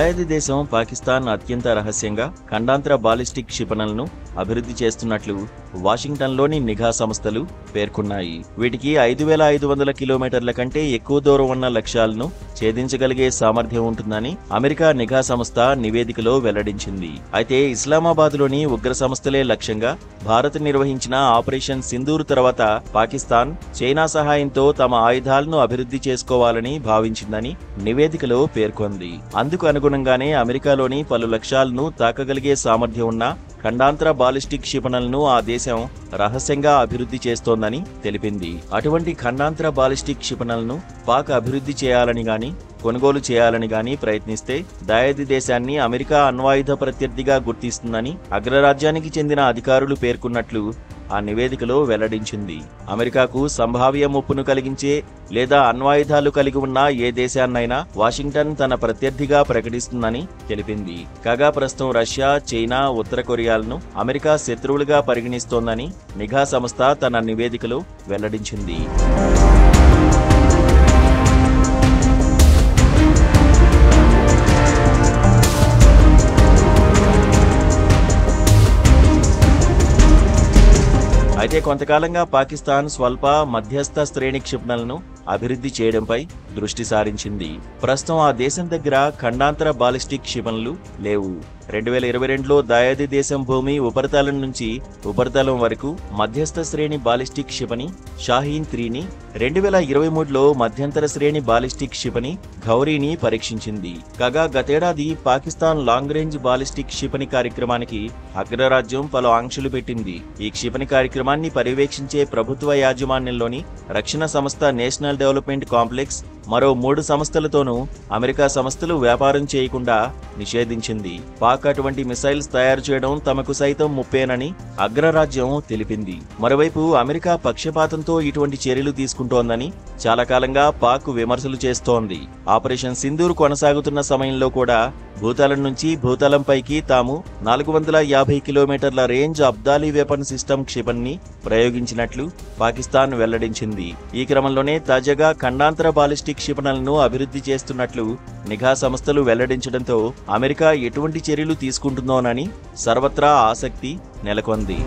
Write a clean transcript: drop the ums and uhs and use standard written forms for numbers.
దాయాది దేశం పాకిస్తాన్ అత్యంత రహస్యంగా ఖండాంతర బాలిస్టిక్ క్షిపణులను అభివృద్ధి చేస్తున్నట్లు వాషింగ్టన్లోని నిఘా సంస్థలు పేర్కొన్నాయి. వీటికి 5500 కిలోమీటర్ల కంటే ఎక్కువ దూరం ఉన్న లక్ష్యాలను ఛేదించగలిగే సామర్థ్యం ఉంటుందని అమెరికా నిఘా సంస్థ నివేదికలో వెల్లడించింది. అయితే ఇస్లామాబాద్లోని ఉగ్ర సంస్థలే లక్ష్యంగా భారత్ నిర్వహించిన ఆపరేషన్ సింధూర్ తర్వాత పాకిస్తాన్ చైనా సహాయంతో తమ ఆయుధాలను అభివృద్ధి చేసుకోవాలని భావించిందని నివేదికలో పేర్కొంది. అందుకు అనుగుణంగానే అమెరికాలోని పలు లక్ష్యాలను తాకగలిగే సామర్థ్యం ఉన్న ఖండాంతర బాలిస్టిక్ క్షిపణులను ఆ దేశం రహస్యంగా అభివృద్ధి చేస్తోందని తెలిపింది. అటువంటి ఖండాంతర బాలిస్టిక్ క్షిపణులను పాక్ అభివృద్ధి చేయాలని గాని కొనుగోలు చేయాలని గాని ప్రయత్నిస్తే దాయాది దేశాన్ని అమెరికా అణ్వాయుధ ప్రత్యర్థిగా గుర్తిస్తుందని అగ్రరాజ్యానికి చెందిన అధికారులు పేర్కొన్నట్లు ఆ నివేదికలో వెల్లడించింది. అమెరికాకు సంభావ్య ముప్పును కలిగించే లేదా అణ్వాయుధాలు కలిగి ఉన్న ఏ దేశాన్నైనా వాషింగ్టన్ తన ప్రత్యర్థిగా ప్రకటిస్తుందని తెలిపింది. కాగా ప్రస్తుతం రష్యా, చైనా, ఉత్తర కొరియాలను అమెరికా శత్రువులుగా పరిగణిస్తోందని నిఘా సంస్థ తన నివేదికలో వెల్లడించింది. అయితే కొంతకాలంగా పాకిస్తాన్ స్వల్ప మధ్యస్థ శ్రేణి క్షిపణులను అభివృద్ధి చేయడంపై దృష్టి సారించింది. ప్రస్తుతం ఆ దేశం దగ్గర ఖండాంతర బాలిస్టిక్ క్షిపణులు లేవు. 2022లో దాయాది దేశం భూమి ఉపరితలం నుంచి ఉపరితలం వరకు మధ్యస్థ శ్రేణి బాలిస్టిక్ క్షిపణి షాహీన్ 3ని, 2023లో మధ్యంతర శ్రేణి బాలిస్టిక్ క్షిపణి ఘౌరీని పరీక్షించింది. కాగా గతేడాది పాకిస్తాన్ లాంగ్ రేంజ్ బాలిస్టిక్ క్షిపణి కార్యక్రమానికి అగ్రరాజ్యం పలు ఆంక్షలు పెట్టింది. ఈ క్షిపణి కార్యక్రమాన్ని పర్యవేక్షించే ప్రభుత్వ యాజమాన్యంలోని రక్షణ సంస్థ నేషనల్ డెవలప్మెంట్ కాంప్లెక్స్ మరో 3 సంస్థలతోనూ అమెరికా సంస్థలు వ్యాపారం చేయకుండా నిషేధించింది. పాక్ అటువంటి మిసైల్స్ తయారు చేయడం తమకు సైతం ముప్పేనని అగ్రరాజ్యం తెలిపింది. మరోవైపు అమెరికా పక్షపాతంతో ఇటువంటి చర్యలు తీసుకుంటోందని చాలా కాలంగా పాక్ విమర్శలు చేస్తోంది. ఆపరేషన్ సింధూర్ కొనసాగుతున్న సమయంలో కూడా భూతలం నుంచి భూతలంపైకి తాము 450 కిలోమీటర్ల రేంజ్ అబ్దాలీ వెపన్ సిస్టమ్ క్షిపణిని ప్రయోగించినట్లు పాకిస్తాన్ వెల్లడించింది. ఈ క్రమంలోనే తాజాగా ఖండాంతర బాలిస్టిక్ క్షిపణులను అభివృద్ధి చేస్తున్నట్లు నిఘా సంస్థలు వెల్లడించడంతో అమెరికా ఎటువంటి చర్యలు తీసుకుంటుందోనని సర్వత్రా ఆసక్తి నెలకొంది.